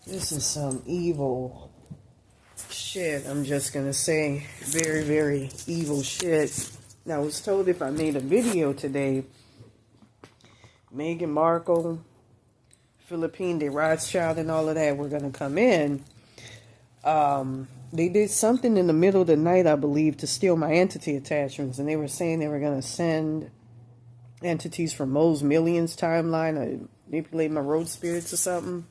This is some evil shit. I'm just gonna say very, very evil shit. Now, I was told if I made a video today, Meghan Markle, Philippine, the Rothschild, and all of that were gonna come in. They did something in the middle of the night, I believe, to steal my entity attachments, and they were saying they were gonna send entities from Mo's Millions timeline to manipulate my road spirits or something.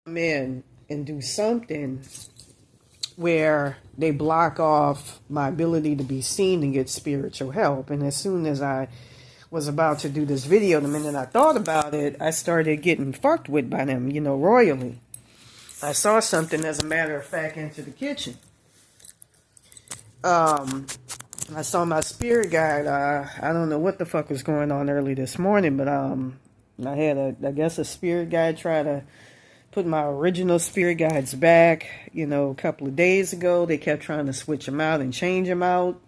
Come in and do something where they block off my ability to be seen and get spiritual help. And as soon as I was about to do this video, the minute I thought about it, I started getting fucked with by them, royally. I saw something, as a matter of fact, into the kitchen. I saw my spirit guide. I don't know what the fuck was going on early this morning, but I had I guess a spirit guide try to put my original spirit guides back, a couple of days ago. They kept trying to switch them out and change them out.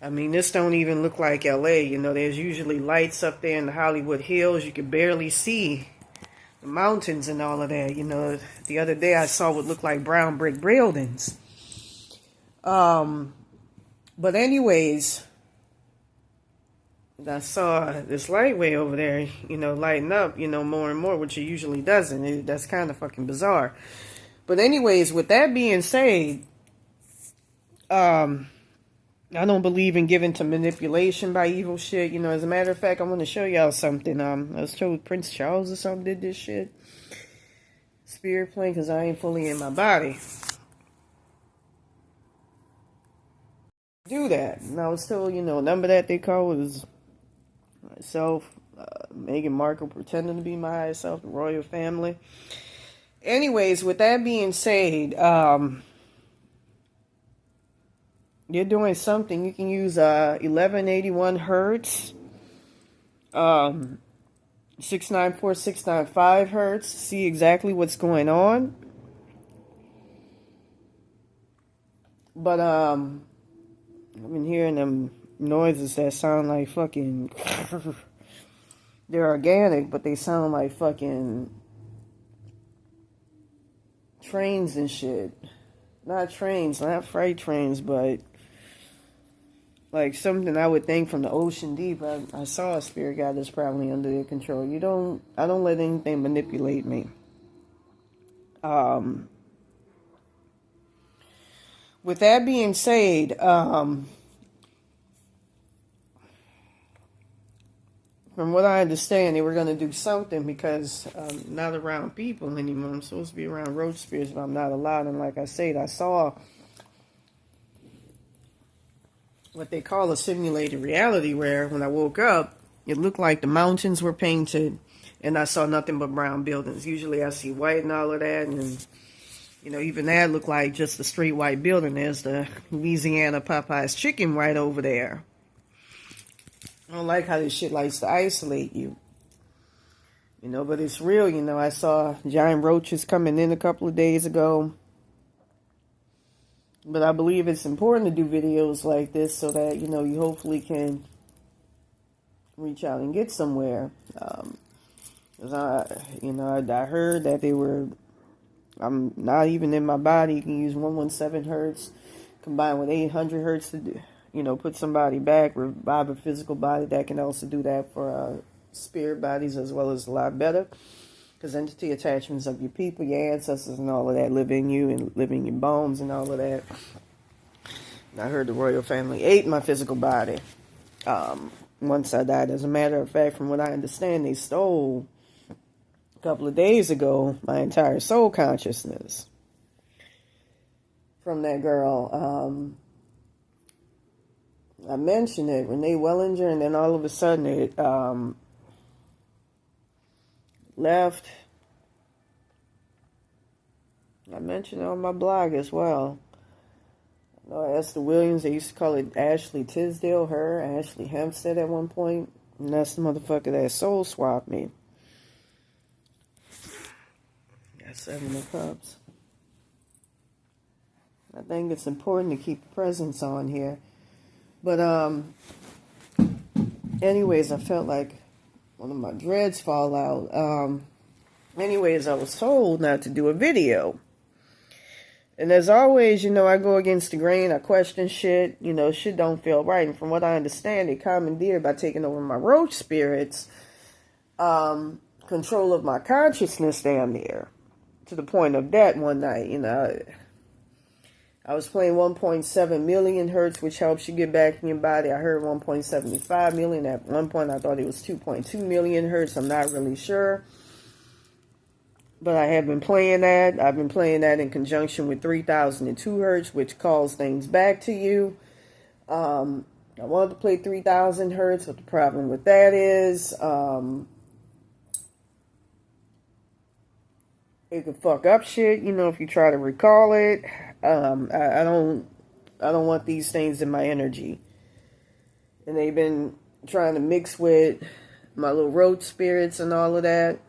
I mean, this don't even look like LA. There's usually lights up there in the Hollywood Hills. You can barely see the mountains and all of that. The other day I saw what looked like brown brick buildings. But anyways, I saw this light way over there, lighting up, more and more, which it usually doesn't. That's kind of fucking bizarre. But anyways, with that being said, I don't believe in giving to manipulation by evil shit. As a matter of fact, I want to show y'all something. I was told Prince Charles or something did this shit. Spirit plane, because I ain't fully in my body. Do that. And I was told, number that they call was myself, Meghan Markle pretending to be my higher self, the royal family. Anyways, with that being said, you're doing something. You can use 1181 hertz, 694, 695 hertz to see exactly what's going on. But I've been hearing them noises that sound like fucking they're organic, but they sound like fucking trains and shit. Not trains, not freight trains, but like something I would think from the ocean deep. I saw a spirit guide that's probably under their control. I don't let anything manipulate me. With that being said, from what I understand, they were going to do something because I'm not around people anymore. I'm supposed to be around roach spirits, but I'm not allowed. And like I said, I saw what they call a simulated reality, where when I woke up, it looked like the mountains were painted and I saw nothing but brown buildings. Usually I see white and all of that, and even that looked like just a straight white building. There's the Louisiana Popeye's chicken right over there. I don't like how this shit likes to isolate you. But it's real. I saw giant roaches coming in a couple of days ago. But I believe it's important to do videos like this so that, you hopefully can reach out and get somewhere. Cause I heard that I'm not even in my body. You can use 117 hertz combined with 800 hertz to do, put somebody back, revive a physical body. That can also do that for spirit bodies as well, as a lot better. Because entity attachments of your people, your ancestors and all of that live in you and live in your bones and all of that. And I heard the royal family ate my physical body once I died. As a matter of fact, from what I understand, they stole a couple of days ago my entire soul consciousness from that girl. I mentioned it, Renee Wellinger, and then all of a sudden it left. I mentioned it on my blog as well. I know Esther Williams, they used to call it Ashley Tisdale, her, Ashley Hempstead at one point. And that's the motherfucker that soul swapped me. Got 7 of Cups. I think it's important to keep presence on here. But, anyways, I felt like one of my dreads fall out. Anyways, I was told not to do a video. And as always, I go against the grain. I question shit. Shit don't feel right. And from what I understand, they commandeered by taking over my roach spirits, control of my consciousness damn near. To the point of that one night, I was playing 1.7 million hertz, which helps you get back in your body. I heard 1.75 million. At one point, I thought it was 2.2 million hertz. I'm not really sure. But I have been playing that. I've been playing that in conjunction with 3002 hertz, which calls things back to you. I wanted to play 3000 hertz, but the problem with that is it could fuck up shit, if you try to recall it. I don't want these things in my energy. And they've been trying to mix with my little roach spirits and all of that.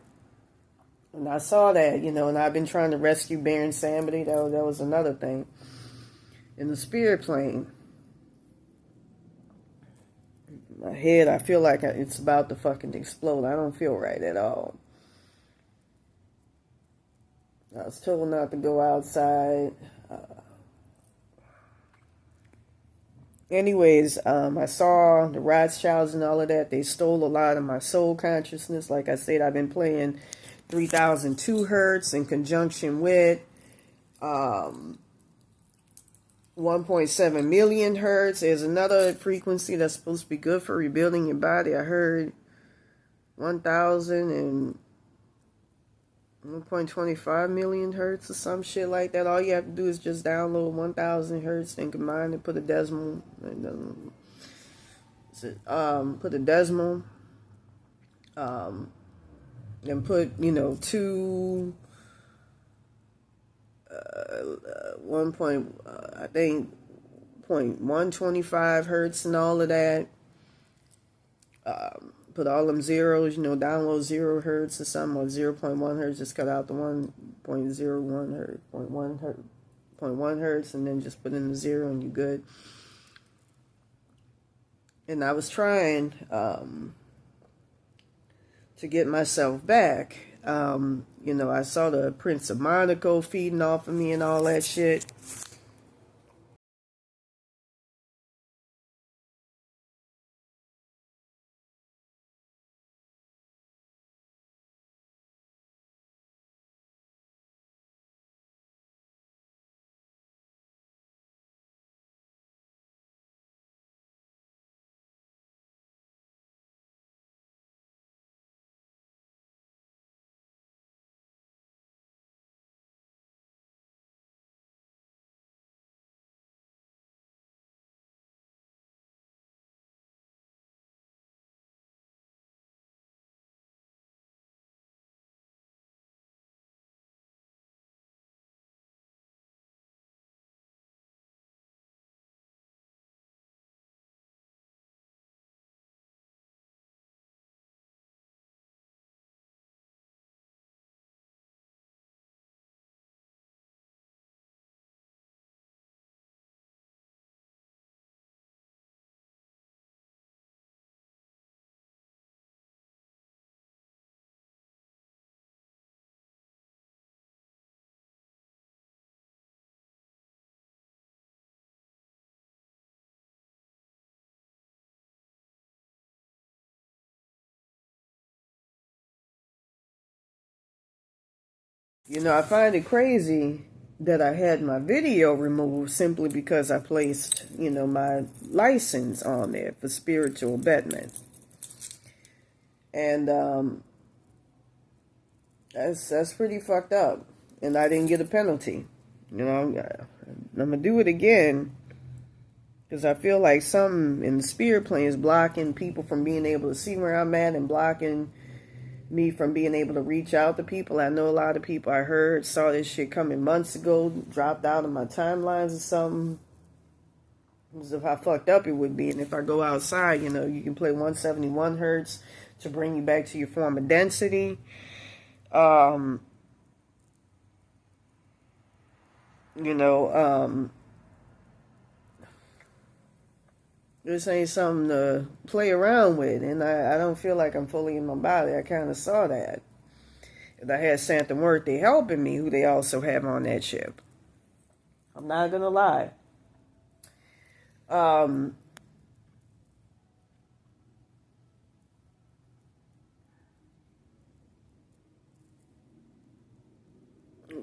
And I saw that, and I've been trying to rescue Baron Samedi. That was another thing. In the spirit plane. My head, I feel like it's about to fucking explode. I don't feel right at all. I was told not to go outside. anyways, I saw the Rothschilds and all of that. They stole a lot of my soul consciousness. Like I said, I've been playing 3002 hertz in conjunction with 1.7 million hertz. There's another frequency that's supposed to be good for rebuilding your body. I heard 1,000 and 1.25 million hertz or some shit like that. All you have to do is just download 1,000 hertz and combine and put a decimal. Put a decimal. And put, two, 0.125 hertz and all of that. Put all them zeros, download 0 hertz or something, or 0.1 hertz, just cut out the 1.01 hertz, 0.1 hertz, and then just put in the 0 and you're good. And I was trying to get myself back. I saw the Prince of Monaco feeding off of me and all that shit. I find it crazy that I had my video removed simply because I placed, my license on there for spiritual betterment. And that's pretty fucked up. And I didn't get a penalty. I'm going to do it again because I feel like something in the spirit plane is blocking people from being able to see where I'm at and blocking me from being able to reach out to people. I know a lot of people I heard saw this shit coming months ago, dropped out of my timelines or something. As if how fucked up it would be. And if I go outside, you can play 171 hertz to bring you back to your former density. This ain't something to play around with, and I don't feel like I'm fully in my body. I kind of saw that. And I had Santa Muerte helping me, who they also have on that ship. I'm not gonna lie.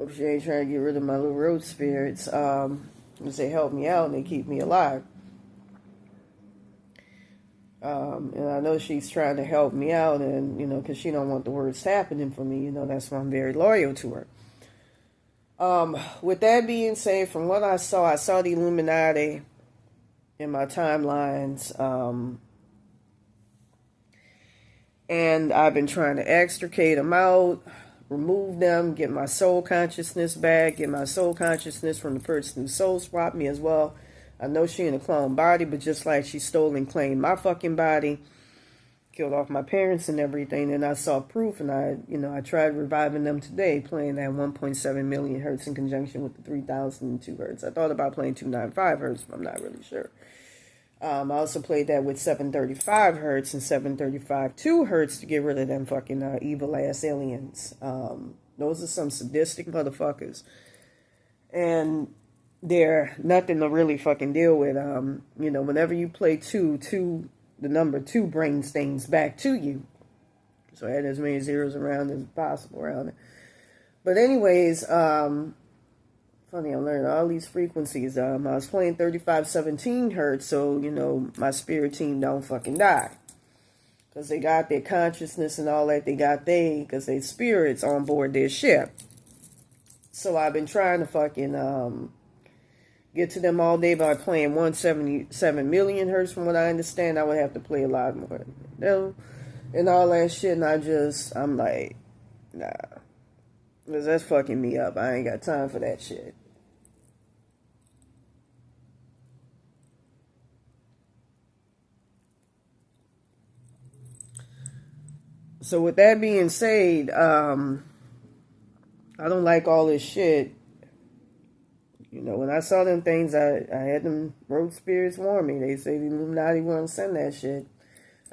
If she ain't trying to get rid of my little road spirits, because they help me out and they keep me alive. And I know she's trying to help me out, and because she don't want the worst happening for me. That's why I'm very loyal to her. With that being said, from what I saw the Illuminati in my timelines, and I've been trying to extricate them out, remove them, get my soul consciousness back, get my soul consciousness from the person who soul swapped me as well. I know she in a clone body, but just like she stole and claimed my fucking body, killed off my parents and everything, and I saw proof, and I tried reviving them today, playing that 1.7 million hertz in conjunction with the 3002 hertz. I thought about playing 295 hertz, but I'm not really sure. I also played that with 735 hertz and 735.2 hertz to get rid of them fucking evil ass aliens. Those are some sadistic motherfuckers. And they're nothing to really fucking deal with. Whenever you play two, the number two brings things back to you. So I had as many zeros around as possible around it. But anyways, funny, I learned all these frequencies. I was playing 3517 hertz, so, my spirit team don't fucking die. Because they got their consciousness and all that. Because they spirits on board their ship. So I've been trying to fucking get to them all day by playing 177 million hertz. From what I understand, I would have to play a lot more. And all that shit. And I'm like, nah. Because that's fucking me up. I ain't got time for that shit. So with that being said, I don't like all this shit. When I saw them things, I had them road spirits warn me. They say the Illuminati wouldn't send that shit.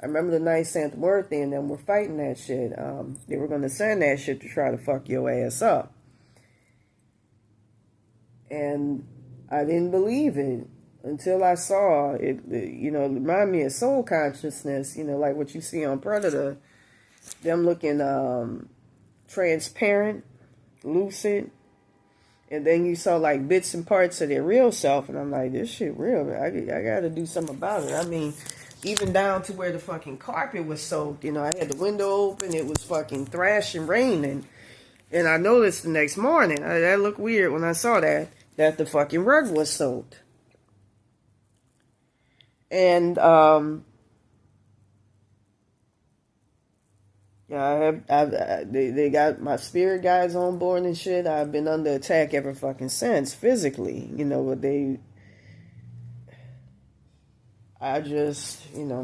I remember the night Santa Muerte and them were fighting that shit. They were going to send that shit to try to fuck your ass up. And I didn't believe it until I saw it. It reminded me of soul consciousness, like what you see on Predator. Them looking transparent, lucid. And then you saw like bits and parts of their real self. And I'm like, this shit real. I got to do something about it. I mean, even down to where the fucking carpet was soaked. I had the window open. It was fucking thrashing, raining. And I noticed the next morning, that looked weird when I saw that the fucking rug was soaked. And, yeah, they got my spirit guides on board and shit. I've been under attack ever fucking since, physically.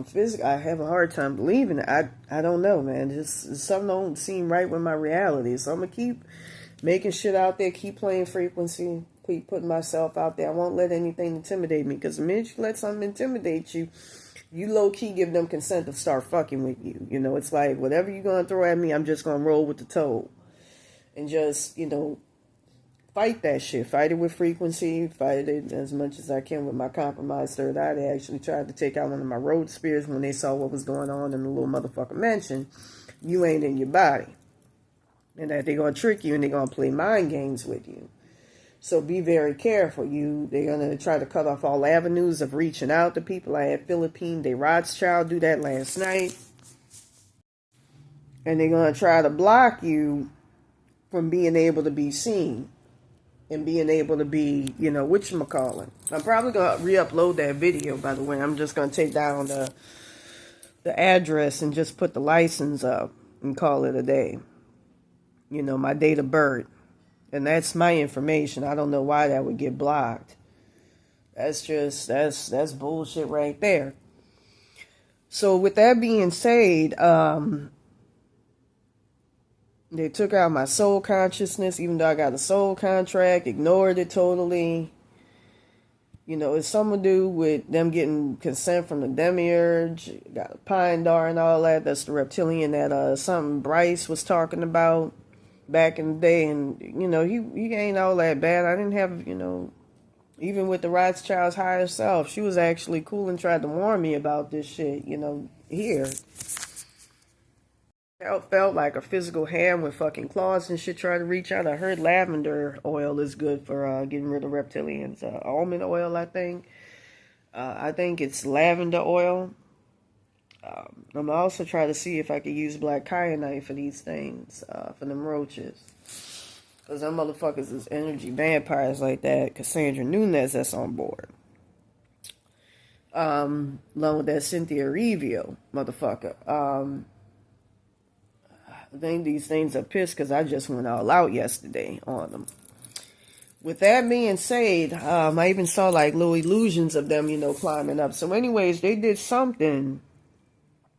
Physically, I have a hard time believing it. I don't know, man. Just something don't seem right with my reality. So I'm gonna keep making shit out there, keep playing frequency, keep putting myself out there. I won't let anything intimidate me, because the minute you let something intimidate you, you low-key give them consent to start fucking with you. It's like, whatever you're going to throw at me, I'm just going to roll with the toad. And just, fight that shit. Fight it with frequency. Fight it as much as I can with my compromised third eye. They actually tried to take out one of my road spirits when they saw what was going on in the little motherfucker mansion. You ain't in your body. And that they're going to trick you and they're going to play mind games with you. So be very careful. They're going to try to cut off all avenues of reaching out to people. I had Philippine de Rothschild do that last night. And they're going to try to block you from being able to be seen. And being able to be, whatchamacallit. I'm probably going to re-upload that video, by the way. I'm just going to take down the address and just put the license up and call it a day. My date of birth. And that's my information. I don't know why that would get blocked. That's bullshit right there. So with that being said, they took out my soul consciousness, even though I got a soul contract, ignored it totally. It's something to do with them getting consent from the demiurge, got a pine dar and all that. That's the reptilian that something Bryce was talking about back in the day, and he ain't all that bad. I didn't have, even with the Rothschild's higher self, she was actually cool and tried to warn me about this shit, here. It felt like a physical hand with fucking claws and shit trying to reach out. I heard lavender oil is good for getting rid of reptilians. Almond oil, I think. I think it's lavender oil. I'm also trying to see if I could use black kyanite for these things, for them roaches. Because them motherfuckers is energy vampires like that. Cassandra Nunez that's on board. Along with that Cynthia Revio motherfucker. I think these things are pissed because I just went all out yesterday on them. With that being said, I even saw like little illusions of them, climbing up. So anyways, they did something.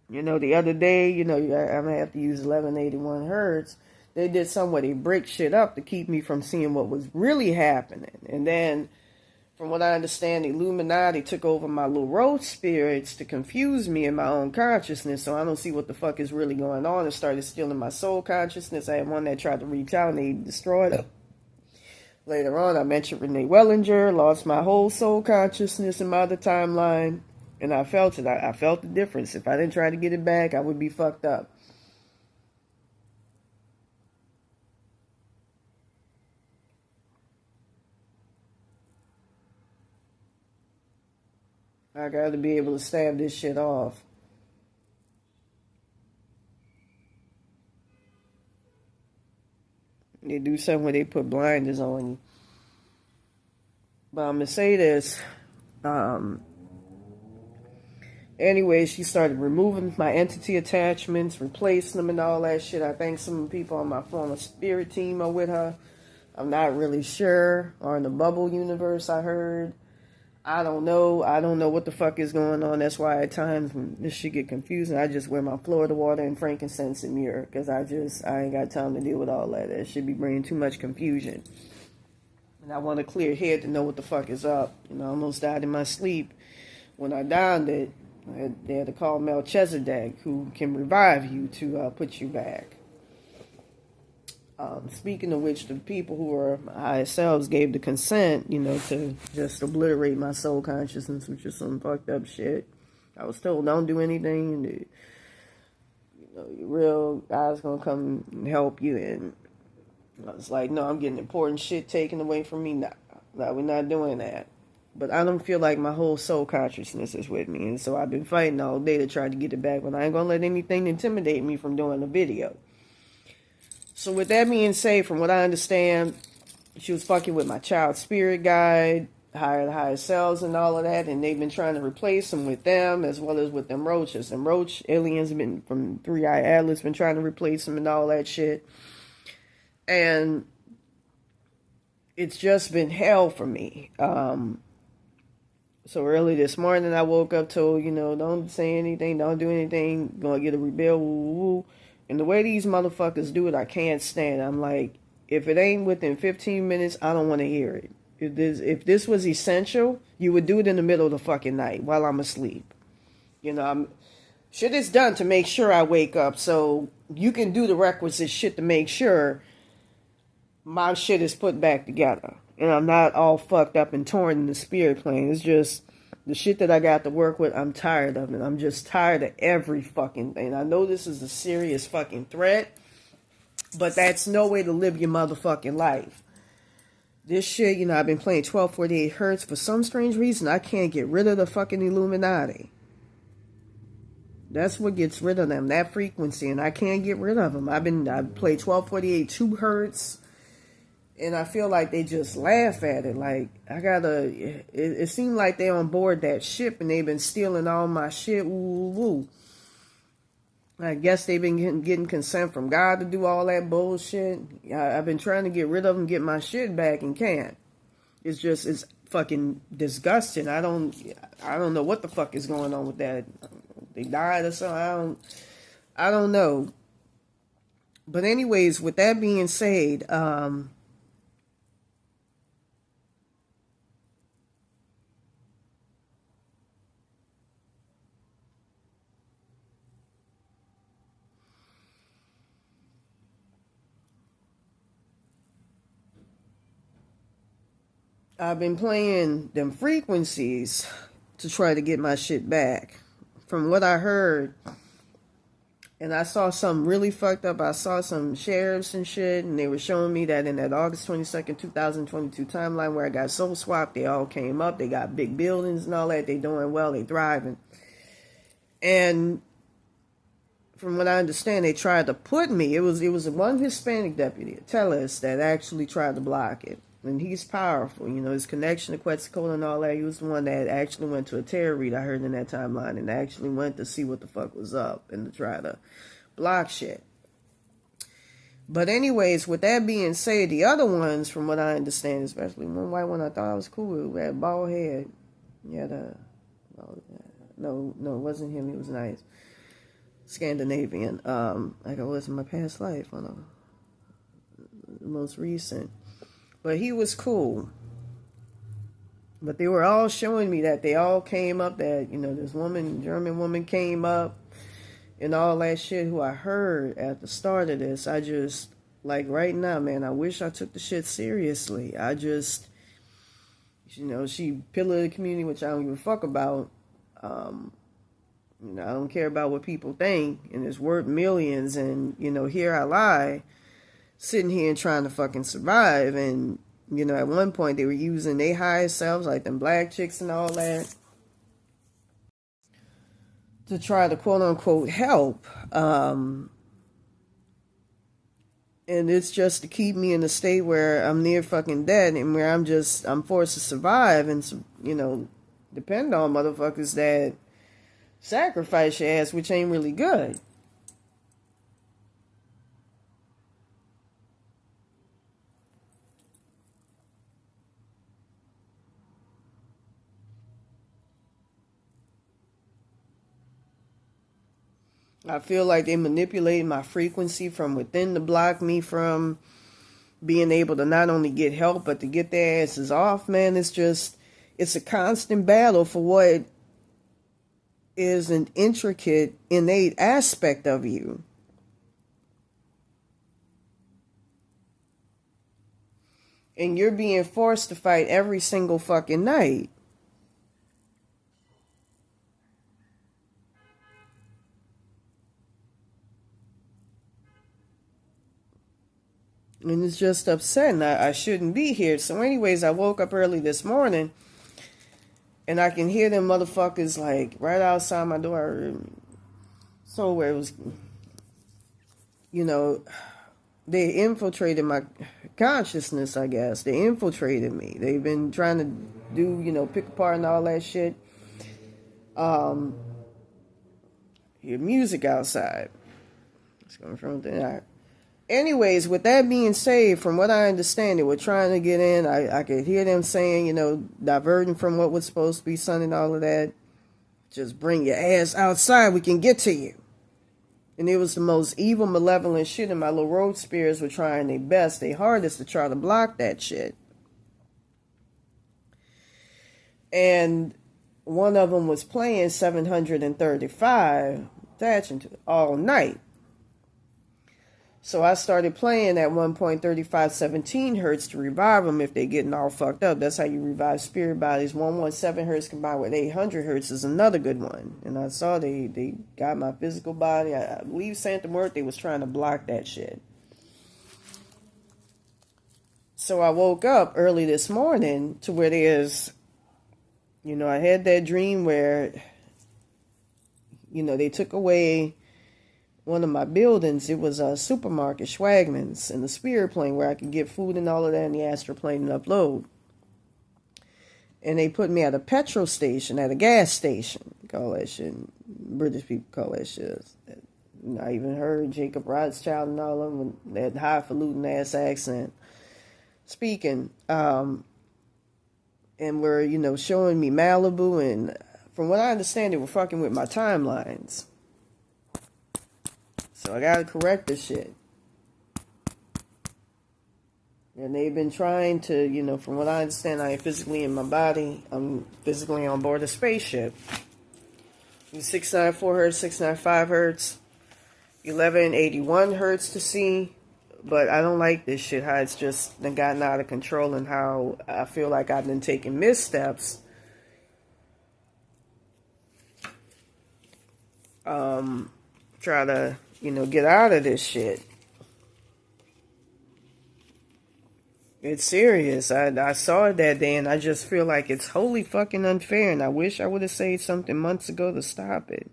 The other day, I'm going to have to use 1181 hertz. They did something where they break shit up to keep me from seeing what was really happening. And then, from what I understand, the Illuminati took over my little road spirits to confuse me in my own consciousness. So I don't see what the fuck is really going on. It started stealing my soul consciousness. I had one that tried to reach out and they destroyed it. Later on, I mentioned Renee Wellinger, lost my whole soul consciousness in my other timeline, and I felt it. I felt the difference. If I didn't try to get it back, I would be fucked up. I gotta be able to stab this shit off. They do something where they put blinders on you. But I'm gonna say this. Anyway, she started removing my entity attachments, replacing them and all that shit. I think some people on my former spirit team are with her. I'm not really sure. Or in the bubble universe, I heard. I don't know. I don't know what the fuck is going on. That's why at times when this shit get confusing, I just wear my Florida water and frankincense and myrrh. Because I ain't got time to deal with all that. That should be bringing too much confusion. And I want a clear head to know what the fuck is up. You know, I almost died in my sleep. When I died, they had to call Melchizedek, who can revive you to put you back. Speaking of which, the people who were my higher selves gave the consent, you know, to just obliterate my soul consciousness, which is some fucked up shit. I was told, don't do anything, and you know, your real God's gonna come and help you. And I was like, no, I'm getting important shit taken away from me. No, we're not doing that. But I don't feel like my whole soul consciousness is with me, and so I've been fighting all day to try to get it back, but I ain't gonna let anything intimidate me from doing a video. So with that being said, from what I understand, she was fucking with my child spirit guide, higher selves and all of that, and they've been trying to replace them with them as well as with them roaches. And roach aliens have been from 3iAtlas been trying to replace them and all that shit. And it's just been hell for me. So early this morning I woke up told, you know, don't say anything, don't do anything, gonna get a rebel, woo woo woo. And the way these motherfuckers do it, I can't stand. I'm like, if it ain't within 15 minutes, I don't want to hear it. If this was essential, you would do it in the middle of the fucking night while I'm asleep. You know, shit is done to make sure I wake up. So you can do the requisite shit to make sure my shit is put back together. And I'm not all fucked up and torn in the spirit plane. It's just the shit that I got to work with, I'm tired of it. I'm just tired of every fucking thing. I know this is a serious fucking threat, but that's no way to live your motherfucking life. This shit, you know, I've been playing 1248 Hertz. For some strange reason, I can't get rid of the fucking Illuminati. That's what gets rid of them, that frequency, and I can't get rid of them. I played 1248 2 Hertz. And I feel like they just laugh at it. Like, it seemed like they're on board that ship and they've been stealing all my shit. Woo, woo. I guess they've been getting consent from God to do all that bullshit. I've been trying to get rid of them, get my shit back, and can't. It's fucking disgusting. I don't know what the fuck is going on with that. They died or something. I don't know. But anyways, with that being said, I've been playing them frequencies to try to get my shit back. From what I heard, and I saw something really fucked up. I saw some sheriffs and shit, and they were showing me that in that August 22nd, 2022 timeline where I got soul swapped, they all came up. They got big buildings and all that. They doing well. They thriving. And from what I understand, they tried to put me. It was one Hispanic deputy, Tellus, that actually tried to block it. And he's powerful, you know, his connection to Quetzalcoatl and all that. He was the one that actually went to a tarot read, I heard in that timeline, and actually went to see what the fuck was up and to try to block shit. But anyways, with that being said, the other ones, from what I understand, especially one white one I thought I was cool with, had a bald head. He had no, it wasn't him. He was nice. Scandinavian, like I was in my past life, the most recent. But he was cool. But they were all showing me that they all came up, that, you know, this woman, German woman came up and all that shit who I heard at the start of this. I just, Like right now, man, I wish I took the shit seriously. I just, she pillar of the community, which I don't give a fuck about. I don't care about what people think, and it's worth millions. And here I lie, sitting here and trying to fucking survive. And at one point they were using their highest selves, like them black chicks and all that, to try to quote unquote help. And it's just to keep me in a state where I'm near fucking dead, and where I'm forced to survive and, depend on motherfuckers that sacrifice your ass, which ain't really good. I feel like they manipulated my frequency from within to block me from being able to not only get help, but to get their asses off, man. It's a constant battle for what is an intricate, innate aspect of you. And you're being forced to fight every single fucking night. And it's just upsetting. I shouldn't be here. So anyways, I woke up early this morning, and I can hear them motherfuckers like right outside my door. So where it was, they infiltrated my consciousness, I guess. They infiltrated me. They've been trying to do, pick apart and all that shit. Your music outside. It's coming from there. Anyways, with that being said, from what I understand, they were trying to get in. I could hear them saying, diverting from what was supposed to be sun and all of that. Just bring your ass outside, we can get to you. And it was the most evil, malevolent shit, and my little road spirits were trying their best, their hardest to try to block that shit. And one of them was playing 735, attaching to it all night. So I started playing at 1.3517 hertz to revive them if they're getting all fucked up. That's how you revive spirit bodies. 117 hertz combined with 800 hertz is another good one. And I saw they got my physical body. I believe Santa Muerte was trying to block that shit. So I woke up early this morning to where there's, I had that dream where, they took away one of my buildings. It was a supermarket, Schwagman's, in the spirit plane where I could get food and all of that in the astral plane and upload. And they put me at a petrol station, at a gas station. Call that shit. British people call that shit. I even heard Jacob Rothschild and all of them, that highfalutin ass accent speaking. And were, showing me Malibu. And from what I understand, they were fucking with my timelines. So I gotta correct this shit. And they've been trying to, from what I understand, I ain't physically in my body. I'm physically on board a spaceship. 694 hertz, 695 hertz, 1181 hertz to see. But I don't like this shit, how it's just gotten out of control, and how I feel like I've been taking missteps. Try to, get out of this shit. It's serious. I saw it that day, and I just feel like it's wholly fucking unfair, and I wish I would have said something months ago to stop it.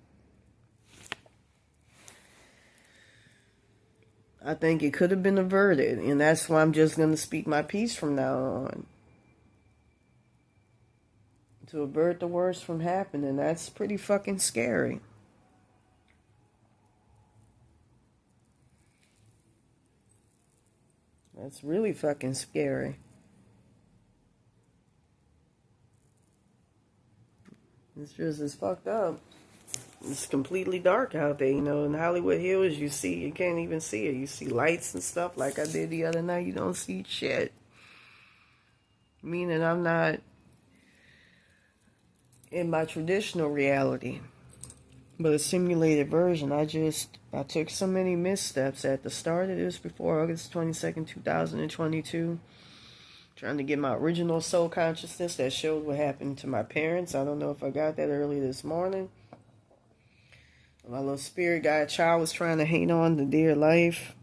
I think it could have been averted, and that's why I'm just going to speak my piece from now on. To avert the worst from happening, that's pretty fucking scary. That's really fucking scary. It's fucked up. It's completely dark out there, in Hollywood Hills. You can't even see it. You see lights and stuff like I did the other night. You don't see shit. Meaning I'm not in my traditional reality. But a simulated version. I took so many missteps at the start of this before August 22nd, 2022. Trying to get my original soul consciousness that showed what happened to my parents. I don't know if I got that early this morning. My little spirit guide child was trying to hang on to dear life.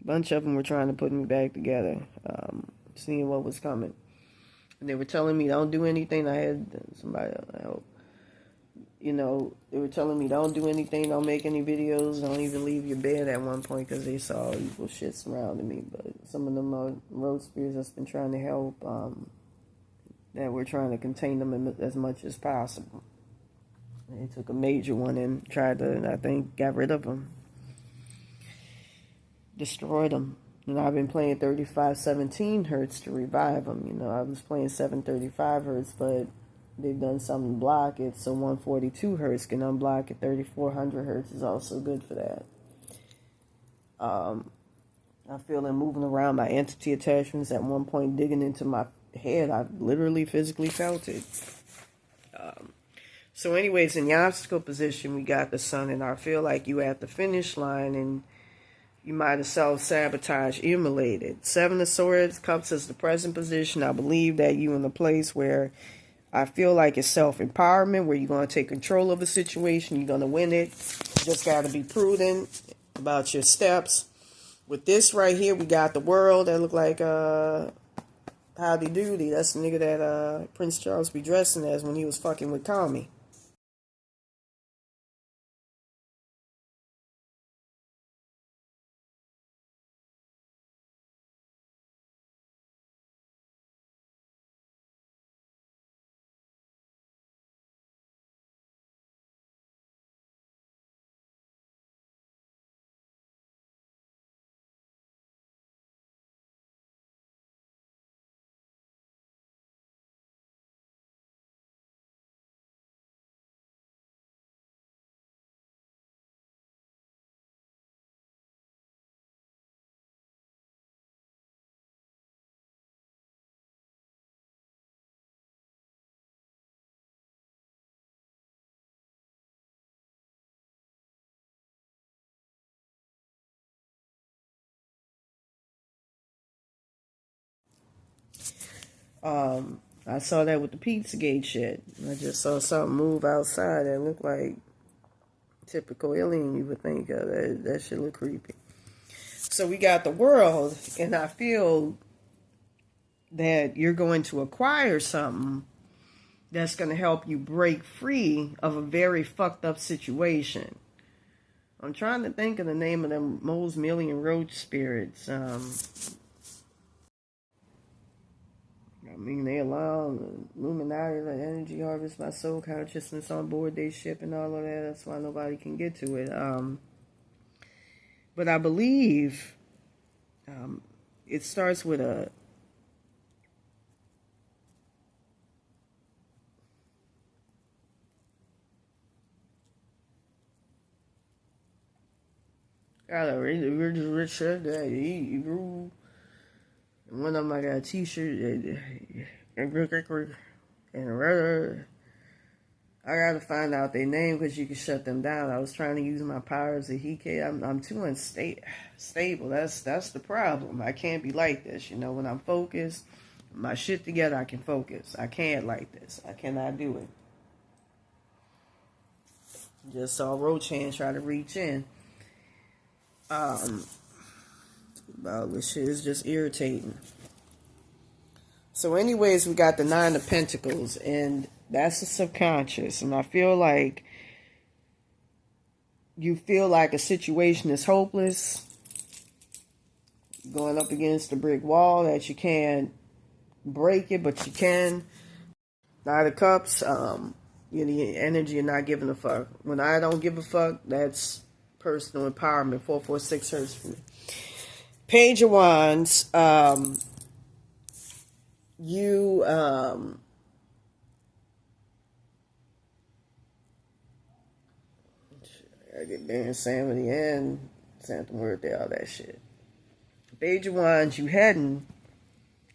A bunch of them were trying to put me back together, seeing what was coming. And they were telling me, don't do anything. I had somebody help. You know, they were telling me, don't do anything, don't make any videos, don't even leave your bed at one point because they saw evil shit surrounding me. But some of them road spirits that's been trying to help, that we're trying to contain them as much as possible. They took a major one and tried to, I think, got rid of them. Destroyed them. And I've been playing 3517 hertz to revive them. You know, I was playing 735 hertz, but they've done something to block it, so 142 hertz can unblock it. 3400 hertz is also good for that. I feel them moving around my entity attachments at one point, digging into my head. I literally physically felt it. So anyways, in the obstacle position, we got the sun, and I feel like you at the finish line, and you might have self-sabotage, immolated. Seven of Swords, Cups is the present position. I believe that you in a place where I feel like it's self-empowerment, where you're going to take control of a situation. You're going to win it. You just got to be prudent about your steps. With this right here, we got the World. That look like Howdy Doody. That's the nigga that Prince Charles be dressing as when he was fucking with Tommy. I saw that with the Pizzagate shit. I just saw something move outside that looked like typical alien you would think of. That shit look creepy. So we got the World, and I feel that you're going to acquire something that's going to help you break free of a very fucked up situation. I'm trying to think of the name of them most million roach spirits. I mean, they allow the Illuminati, the energy harvest, my soul consciousness on board they ship and all of that. That's why nobody can get to it. But I believe it starts with a got a rich shirt that he grew. And one of them I got a t-shirt and rather I gotta find out their name because you can shut them down. I was trying to use my powers of Hike. I'm too unstable. That's the problem. I can't be like this. You know, when I'm focused, my shit together, I can focus. I can't like this. I cannot do it. Just saw Roach hand try to reach in. About this shit is just irritating. So anyways, we got the Nine of Pentacles, and that's the subconscious. And I feel like you feel like a situation is hopeless, going up against a brick wall that you can't break it, but you can. Nine of Cups, you need energy and not giving a fuck. When I don't give a fuck, that's personal empowerment. 446 hertz for me. Page of Wands, you I get there in Samedi and Santa Muerte, all that shit. Page of Wands, you heading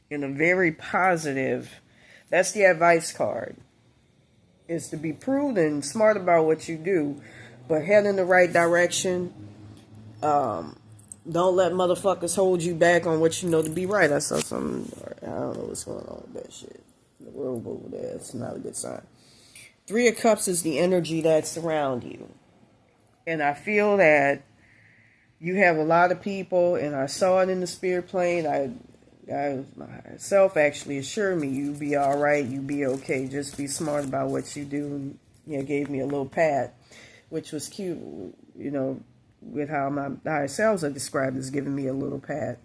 in a very positive, that's the advice card. is to be prudent, smart about what you do, but head in the right direction. Don't let motherfuckers hold you back on what you know to be right. I saw some, I don't know what's going on with that shit. The world over there, it's not a good sign. Three of Cups is the energy that's around you. And I feel that you have a lot of people, and I saw it in the spirit plane. I myself actually assured me you'll be all right, you'll be okay. Just be smart about what you do. And, you know, gave me a little pat, which was cute, you know, with how my higher selves are described as giving me a little pat.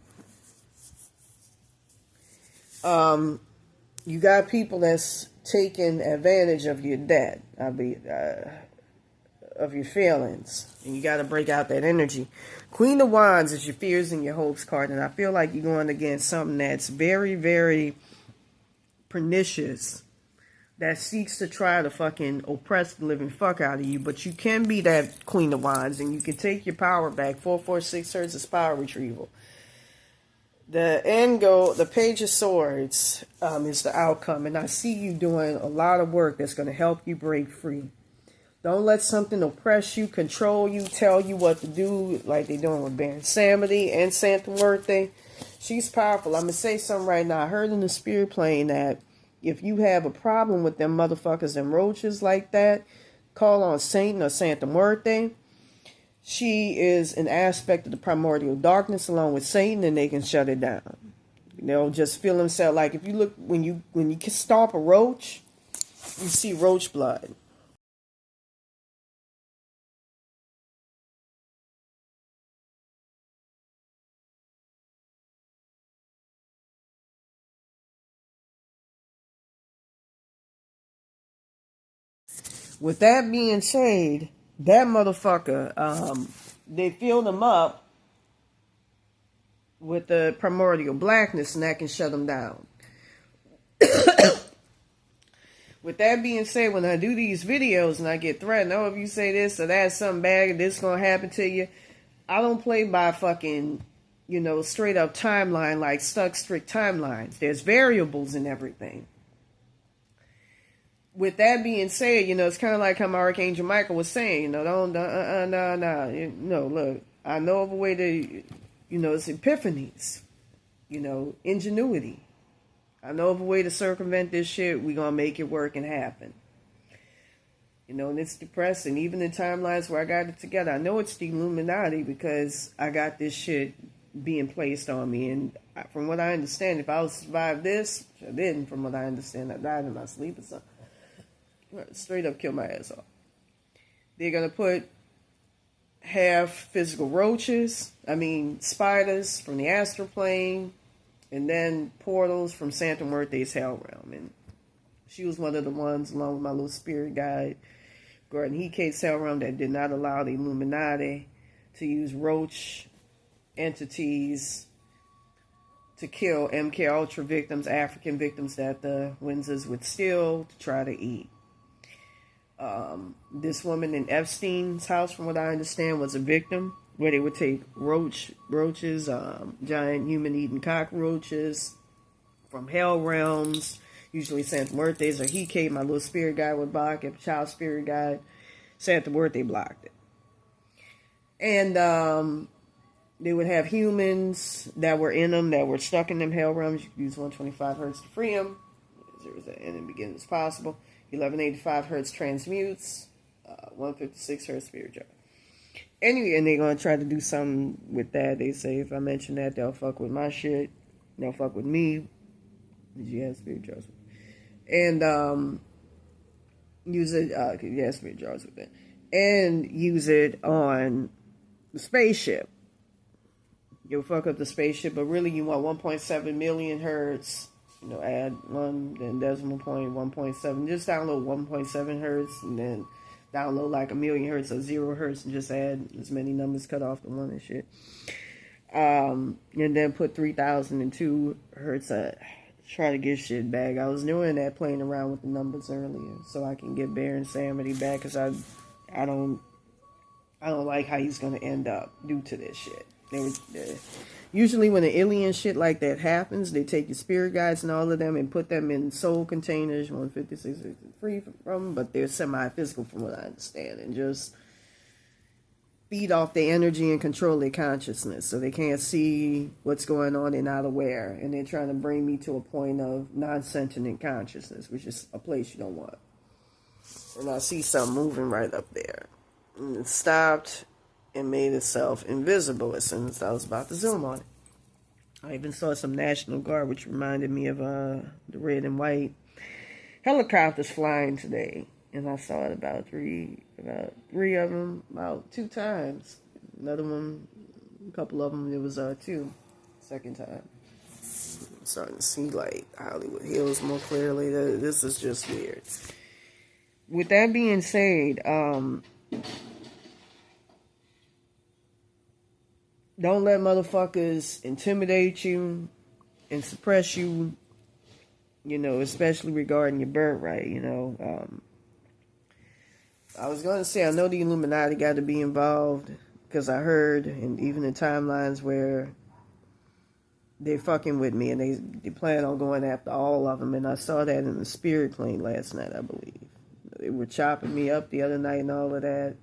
You got people that's taking advantage of your debt, of your feelings, and you got to break out that energy. Queen of Wands is your fears and your hopes card, and I feel like you're going against something that's very, very pernicious, that seeks to try to fucking oppress the living fuck out of you, but you can be that Queen of Wands, and you can take your power back. 446 Hertz is power retrieval. The end goal, the Page of Swords, is the outcome, and I see you doing a lot of work that's going to help you break free. Don't let something oppress you, control you, tell you what to do, like they're doing with Baron Samedi and Santa Muerte. She's powerful. I'm going to say something right now. I heard in the spirit plane that if you have a problem with them motherfuckers and roaches like that, call on Satan or Santa Muerte. She is an aspect of the primordial darkness along with Satan, and they can shut it down. They'll just feel themselves like, if you look, when you stomp a roach, you see roach blood. With that being said, that motherfucker, they filled him up with the primordial blackness, and that can shut them down. With that being said, when I do these videos and I get threatened, oh, if you say this or that, something bad, and this is going to happen to you, I don't play by fucking, you know, straight up timeline, like strict timelines. There's variables in everything. With that being said, you know, it's kind of like how my Archangel Michael was saying, you know, no, look, I know of a way to, you know, it's epiphanies, you know, ingenuity. I know of a way to circumvent this shit. We're going to make it work and happen. You know, and it's depressing. Even in timelines where I got it together, I know it's the Illuminati because I got this shit being placed on me. And from what I understand, if I was to survive this, which I didn't, from what I understand, I died in my sleep or something. Straight up kill my ass off. They're going to put half physical roaches, spiders from the astral plane, and then portals from Santa Muerte's hell realm. And she was one of the ones, along with my little spirit guide, Gordon Hecate's hell realm, that did not allow the Illuminati to use roach entities to kill MK Ultra victims, African victims that the Windsors would steal to try to eat. This woman in Epstein's house, from what I understand, was a victim, where they would take roaches, giant human-eating cockroaches from hell realms, usually Santa Muerte's or Hecate. My little spirit guide would block it, child spirit guide. Santa Muerte blocked it. And they would have humans that were in them, that were stuck in them hell realms. You could use 125 hertz to free them. There was an end and beginning as possible. 1185 hertz transmutes, 156 hertz spirit jar. Anyway, and they're going to try to do something with that. They say if I mention that, they'll fuck with my shit. They'll fuck with me. Did you have spirit jars? And use it, yeah, spirit jars with it. And use it on the spaceship. You'll fuck up the spaceship, but really you want 1.7 million hertz. You know, add 1, then decimal point, 1.7. Just download 1.7 hertz, and then download like 1,000,000 hertz or 0 hertz, and just add as many numbers, cut off the 1 and shit. And then put 3002 hertz. Try to get shit back. I was doing that, playing around with the numbers earlier, so I can get Baron Samedi back, because I don't like how he's gonna end up due to this shit. Usually when an alien shit like that happens, they take your spirit guides and all of them and put them in soul containers, 156 free from them, but they're semi-physical from what I understand, and just feed off their energy and control their consciousness, so they can't see what's going on, they're not aware, and they're trying to bring me to a point of non-sentient consciousness, which is a place you don't want. And I see something moving right up there. And it stopped and made itself invisible as soon as I was about to zoom on it. I even saw some National Guard, which reminded me of the red and white helicopters flying today. And I saw it about three of them, about 2 times. Another one, a couple of them, it was 2, second time. I'm starting to see like Hollywood Hills more clearly. This is just weird. With that being said, don't let motherfuckers intimidate you and suppress you, especially regarding your birthright, I was going to say, I know the Illuminati got to be involved, because I heard, and even in timelines where they're fucking with me, and they plan on going after all of them, and I saw that in the spirit plane last night, I believe. They were chopping me up the other night and all of that.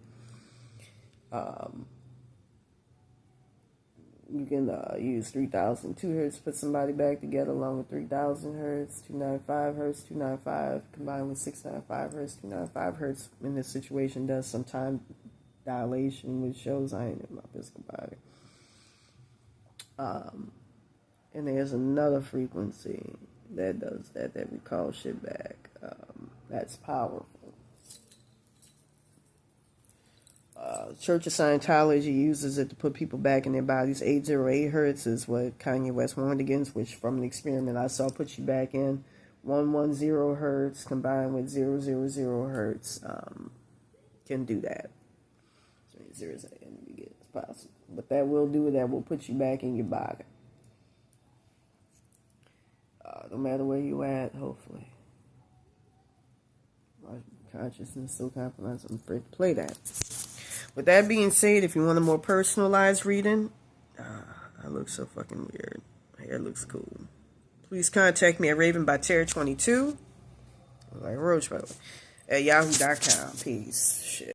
You can use 3,002 hertz, put somebody back together along with 3,000 hertz, 295 hertz, 295 combined with 695 hertz, 295 hertz in this situation does some time dilation, which shows I ain't in my physical body. And there's another frequency that does that recalls shit back. That's powerful. Church of Scientology uses it to put people back in their bodies. 808 hertz is what Kanye West warned against, which from an experiment I saw puts you back in. 110 hertz combined with 000 hertz can do that. So 0 is possible. But that will put you back in your body. No matter where you at, hopefully. My consciousness still compromised. I'm afraid to play that. With that being said, if you want a more personalized reading, I look so fucking weird. My hair looks cool. Please contact me at ravenbyterror22, like Roach, by the way, at yahoo.com. Peace. Shit.